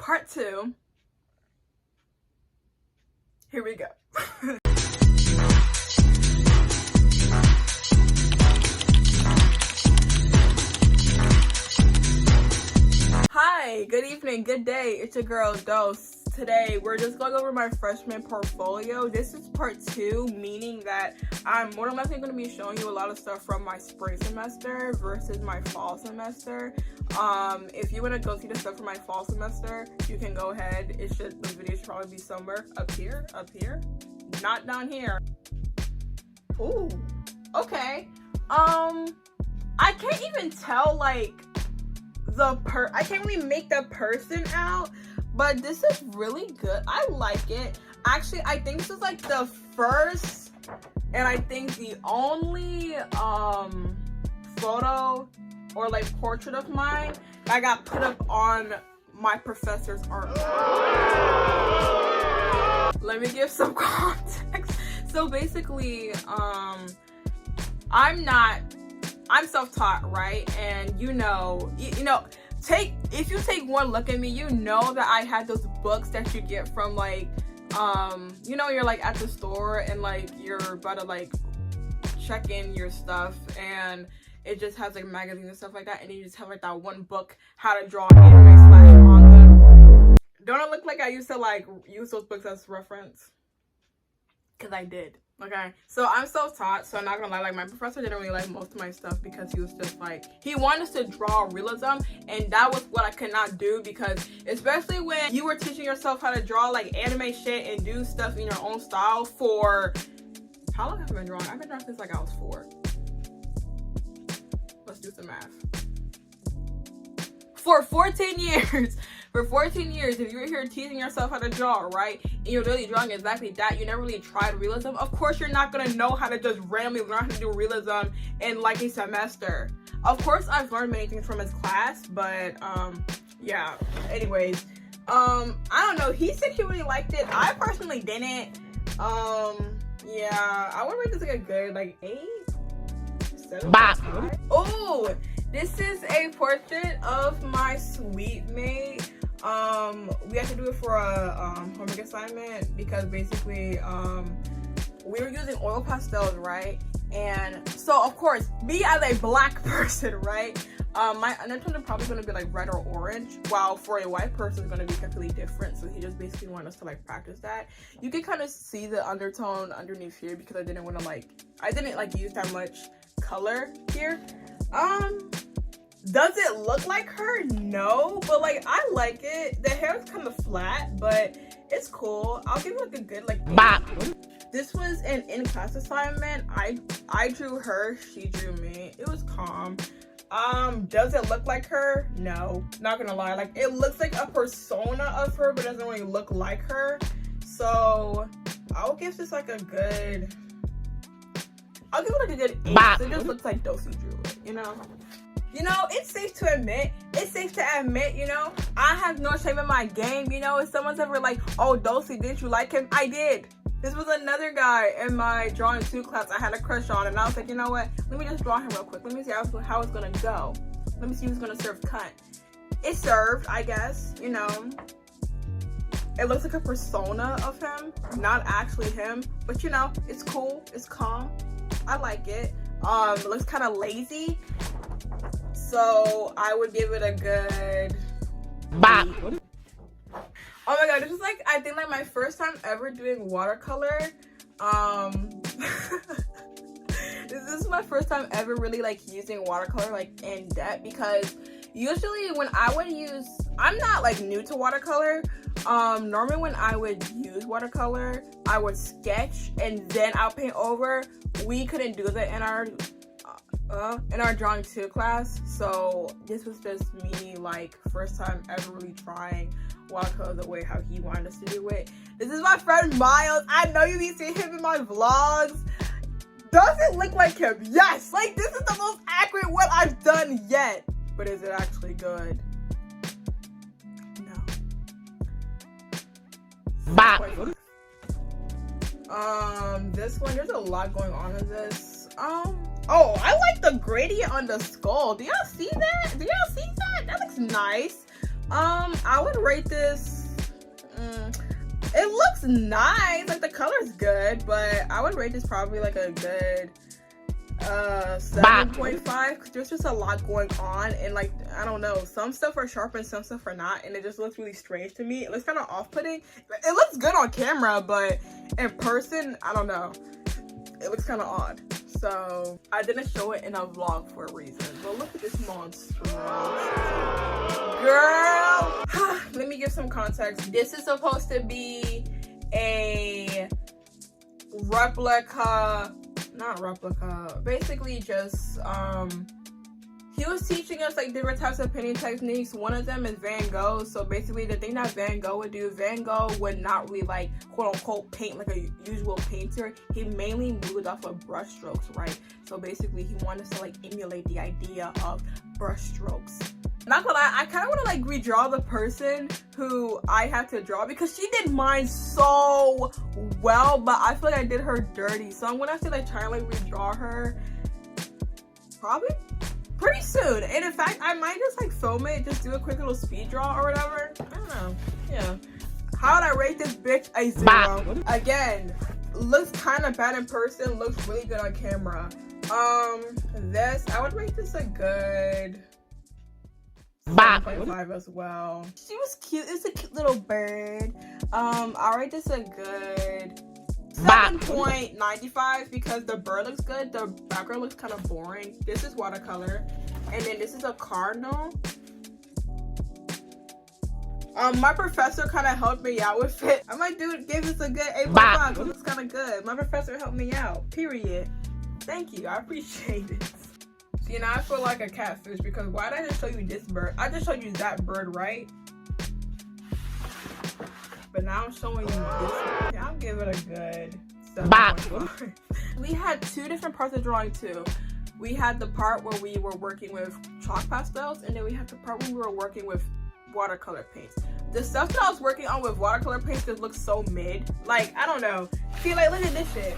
part 2. Here we go. Hi, good evening, good day. It's your girl Dolcie. Today we're just going over my freshman portfolio. This is part 2, meaning that I'm more than likely going to be showing you a lot of stuff from my spring semester versus my fall semester. If you want to go see the stuff from my fall semester, you can go ahead. The video should probably be somewhere up here, not down here. Ooh, okay. I can't even tell like I can't really make the person out, but this is really good. I like it. Actually, I think this is like the first and I think the only photo or like portrait of mine that got put up on my professor's art. Let me give some context. So basically, I'm self-taught, right? And if you take one look at me, you know that I had those books that you get from like, you're like at the store and like you're about to like check in your stuff and it just has like magazines and stuff like that, and you just have like that one book, how to draw anime/manga. Don't it look like I used to like use those books as reference? Because I did. Okay, so I'm self-taught, so I'm not gonna lie, like my professor didn't really like most of my stuff because he was just like, he wanted us to draw realism, and that was what I could not do, because especially when you were teaching yourself how to draw like anime shit and do stuff in your own style for, how long have I been drawing? I've been drawing since like I was 4. Let's do some math. For 14 years. For 14 years, if you were here teaching yourself how to draw, right, and you're really drawing exactly that, you never really tried realism, of course you're not gonna know how to just randomly learn how to do realism in like a semester. Of course, I've learned many things from his class, but yeah. Anyways, I don't know. He said he really liked it. I personally didn't. Yeah, I would rate this like a good like 8, 7. Oh, this is a portrait of my sweet mate. We had to do it for a homework assignment because basically we were using oil pastels, right? And so of course, me as a black person, right, my undertone is probably going to be like red or orange, while for a white person it's going to be completely different. So he just basically wanted us to like practice that. You can kind of see the undertone underneath here because I didn't use that much color here. Does it look like her? No, but like I like it. The hair is kind of flat, but it's cool. I'll give it like a good like 8. This was an in-class assignment. I drew her, she drew me. It was calm. Does it look like her? No, not gonna lie. Like it looks like a persona of her, but doesn't really look like her. So I'll give this like a good, I'll give it like a good 8. So it just looks like Dolcie drew it, you know? It's safe to admit, I have no shame in my game. If someone's ever like, oh, Dolcie, didn't you like him? I did. This was another guy in my drawing 2 class I had a crush on, and I was like, you know what? Let me just draw him real quick. Let me see how it's gonna go. Let me see who's gonna serve cunt. It served, I guess, It looks like a persona of him, not actually him, but it's cool, it's calm. I like it. It looks kind of lazy. So I would give it a good 8. Oh my god, this is like, I think like my first time ever doing watercolor. This is my first time ever really like using watercolor like in depth, because usually when I would use, I'm not like new to watercolor. Normally when I would use watercolor, I would sketch and then I'll paint over. We couldn't do that in our drawing 2 class, so this was just me like first time ever really trying watercolor the way how he wanted us to do it. This is my friend Miles. I know you be seeing him in my vlogs. Does it look like him? Yes! Like this is the most accurate one I've done yet. But is it actually good? No. This one, there's a lot going on in this. Oh, I like the gradient on the skull. Do y'all see that? That looks nice. I would rate this, it looks nice, like the color's good, but I would rate this probably like a good 7.5, because there's just a lot going on, and like, I don't know, some stuff are sharp and some stuff are not, and it just looks really strange to me. It looks kind of off-putting. It looks good on camera, but in person, I don't know, it looks kind of odd. So I didn't show it in a vlog for a reason. But look at this monster, girl. Let me give some context. This is supposed to be a replica, not replica, basically just he was teaching us like different types of painting techniques. One of them is Van Gogh. So basically the thing that Van Gogh would do, Van Gogh would not really like quote unquote paint like a usual painter. He mainly moved off of brush strokes, right? So basically he wanted us to like emulate the idea of brush strokes. Not gonna lie, I kind of want to like redraw the person who I had to draw, because she did mine so well, but I feel like I did her dirty. So I'm gonna have to like try and like redraw her probably pretty soon. And in fact, I might just like film it, just do a quick little speed draw or whatever. I don't know. Yeah. How would I rate this bitch? A 0. Again, looks kind of bad in person, looks really good on camera. This, I would rate this a good 7.5 as well. She was cute. It's a cute little bird. I'll rate this a good 7.95 because the bird looks good. The background looks kind of boring. This is watercolor, and then this is a cardinal. My professor kind of helped me out with it. I might give this a good 8.5. It looks kind of good. My professor helped me out. Period. Thank you. I appreciate it. See, now I feel like a catfish, because why did I just show you this bird? I just showed you that bird, right? But now I'm showing you this one. Yeah, I'll give it a good 7.5. We had two different parts of drawing too. We had the part where we were working with chalk pastels, and then we had the part where we were working with watercolor paints. The stuff that I was working on with watercolor paints just looks so mid. Like, I don't know. See, like, look at this shit.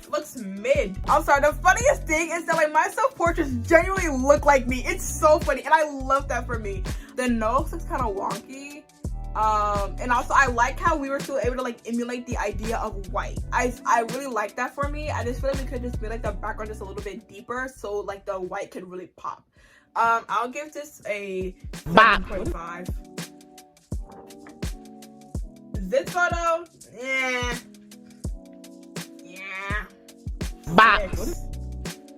It looks mid. I'm sorry, the funniest thing is that like my self-portraits genuinely look like me. It's so funny, and I love that for me. The nose looks kind of wonky. And also I like how we were still able to like emulate the idea of white. I really like that for me. I just feel like we could just make like the background just a little bit deeper, so like the white could really pop. I'll give this a 7.5. This photo, yeah.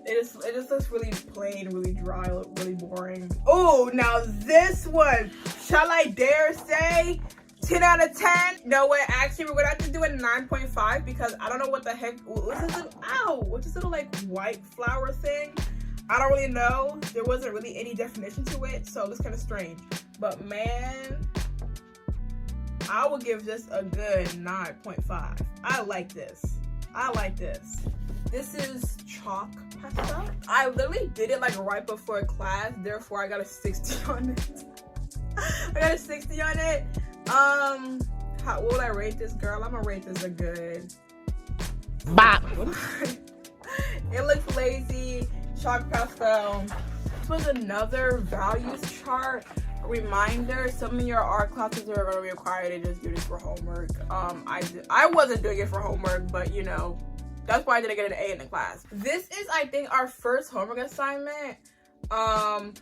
It just looks really plain, really dry, really boring. Oh, now this one, shall I dare say 10 out of 10? No way, actually we're gonna have to do a 9.5 because I don't know what the heck, what's this little, ow, what's this little like white flower thing? I don't really know. There wasn't really any definition to it, so it's kind of strange. But man, I will give this a good 9.5. I like this. I like this. This is chalk pastel. I literally did it like right before class, therefore I got a 60 on it. I got a 60 on it. What would I rate this, girl? I'm gonna rate this a good It looks lazy. Chalk pastel. This was another values chart. Reminder, some of your art classes are going to be required to just do this for homework. I wasn't doing it for homework, but you know, that's why I didn't get an A in the class. This is, I think, our first homework assignment. Girl,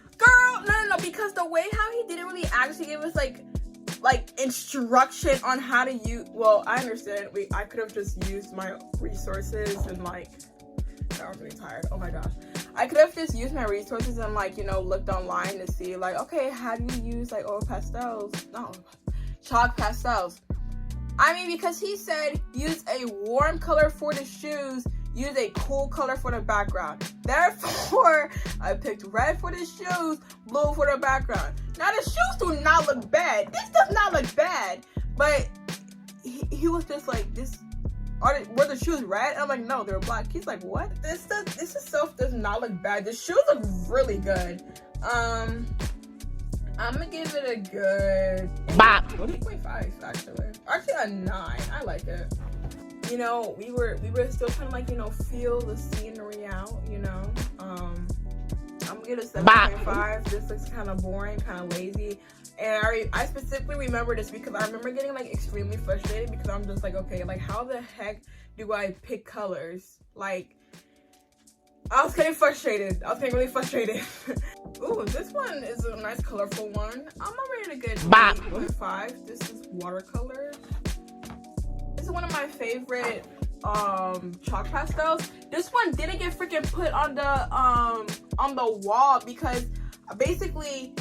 no, because the way how he didn't really actually give us like instruction on how to use, well, I understand, I could have just used my resources and like, I was really tired, oh my gosh. I could have just used my resources and like, you know, looked online to see like, okay, how do you use like oil pastels? No, chalk pastels. I mean, because he said use a warm color for the shoes, use a cool color for the background. Therefore, I picked red for the shoes, blue for the background. Now the shoes do not look bad. This does not look bad. But he was just like, were the shoes red? I'm like, no, they're black. He's like, what? This stuff does not look bad. The shoes look really good. I'm gonna give it a good 8.5 actually. Actually a 9. I like it. You know, we were still trying to like, you know, feel the scenery out, you know. I'm gonna get a 7.5. This looks kind of boring, kind of lazy. And I specifically remember this because I remember getting like extremely frustrated because I'm just like, okay, like how the heck do I pick colors? Like, I was getting frustrated. I was getting really frustrated. Ooh, this one is a nice colorful one. I'm already a good 8.5. This is watercolor. This is one of my favorite chalk pastels. This one didn't get freaking put on the wall because basically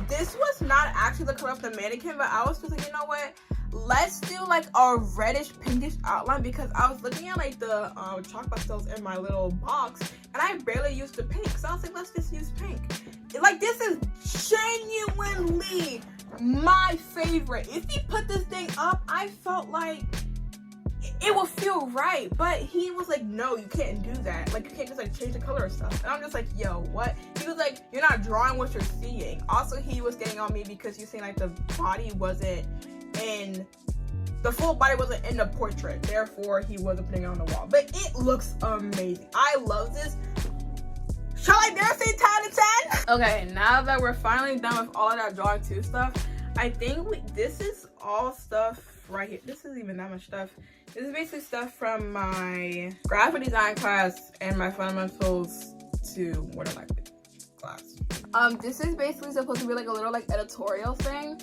this was not actually the color of the mannequin, but I was just like, you know what, let's do like a reddish pinkish outline because I was looking at like the chalk pastels in my little box and I barely used the pink, so I was like, let's just use pink. Like, this is genuinely my favorite. If he put this thing up, I felt like it will feel right, but he was like, no, you can't do that. Like, you can't just like change the color of stuff. And I'm just like, yo, what? He was like, you're not drawing what you're seeing. Also, he was getting on me because you're saying like the body wasn't in, the full body wasn't in the portrait, therefore he wasn't putting it on the wall. But it looks amazing. I love this. Shall I dare say 10 out of 10? Okay, now that we're finally done with all of that drawing 2 stuff, I think this is all stuff right here. This isn't even that much stuff. This is basically stuff from my graphic design class and my fundamentals to modern language class. This is basically supposed to be like a little like editorial thing.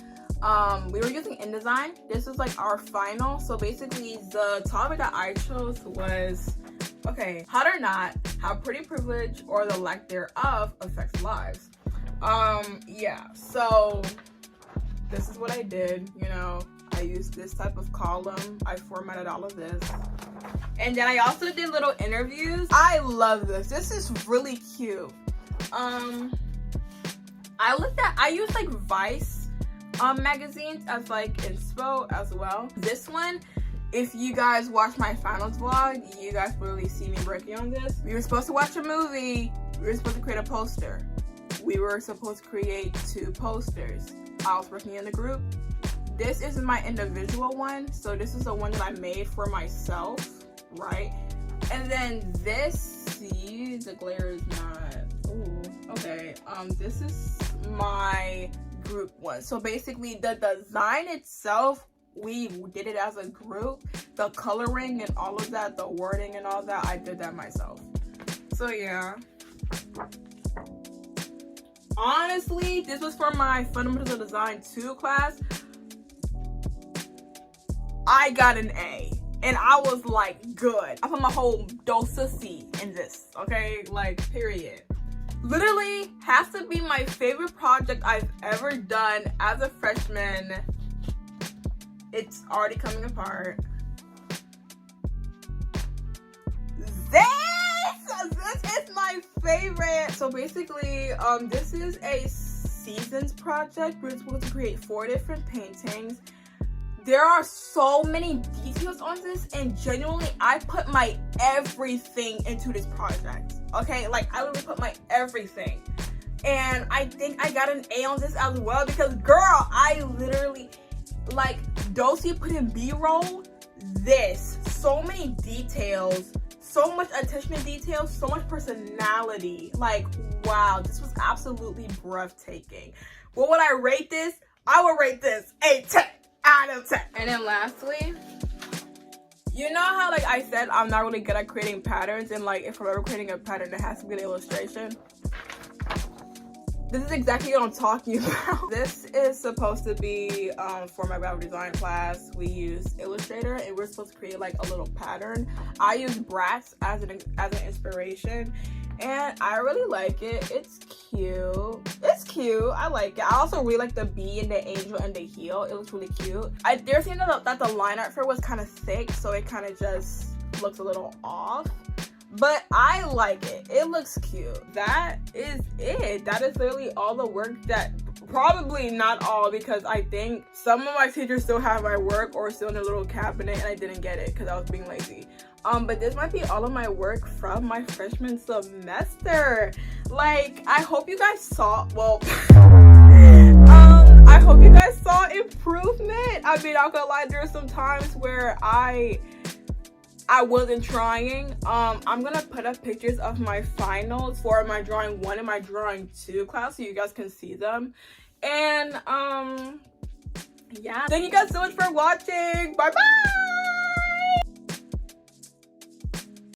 We were using InDesign. This is like our final. So basically the topic that I chose was, okay, how or not, how pretty privilege or the lack thereof affects lives. Yeah, so this is what I did, you know. I used this type of column. I formatted all of this. And then I also did little interviews. I love this. This is really cute. I used like Vice magazines as like inspo as well. This one, if you guys watch my finals vlog, you guys really see me working on this. We were supposed to watch a movie. We were supposed to create a poster. We were supposed to create 2 posters. I was working in the group. This is my individual one, so this is the one that I made for myself, right? And then this, see, the glare is not, ooh, okay. This is my group one. So basically the design itself, we did it as a group. The coloring and all of that, the wording and all that, I did that myself. So yeah. Honestly, this was for my Fundamental Design 2 class. I got an A, and I was like, good. I put my whole Dolcie in this, okay? Like, period. Literally has to be my favorite project I've ever done as a freshman. It's already coming apart. This is my favorite. So basically, this is a seasons project. We're supposed to create 4 different paintings. There are so many details on this, and genuinely, I put my everything into this project. Okay, like I literally put my everything, and I think I got an A on this as well because, girl, I literally, like, Dolcie put in B-roll. This, so many details, so much attention to detail, so much personality. Like, wow, this was absolutely breathtaking. What would I rate this? I would rate this a 10 out of 10. And then lastly, you know how like I said I'm not really good at creating patterns, and like if I'm ever creating a pattern it has to be an illustration. This is exactly what I'm talking about. This is supposed to be for my graphic design class. We use Illustrator and we're supposed to create like a little pattern. I use Bratz as an inspiration, and I really like it. It's cute. It's cute. I like it. I also really like the bee and the angel and the heel. It looks really cute. There's seen that the line art for it was kind of thick, so it kind of just looks a little off. But I like it. It looks cute. That is it. That is literally all the work that, probably not all, because I think some of my teachers still have my work or still in their little cabinet and I didn't get it because I was being lazy. But this might be all of my work from my freshman semester. Like, I hope you guys saw, well, I hope you guys saw improvement. I mean, I'm not gonna lie, there are some times where I I wasn't trying. I'm gonna put up pictures of my finals for my drawing 1 and my drawing 2 class so you guys can see them. And yeah, thank you guys so much for watching. Bye bye.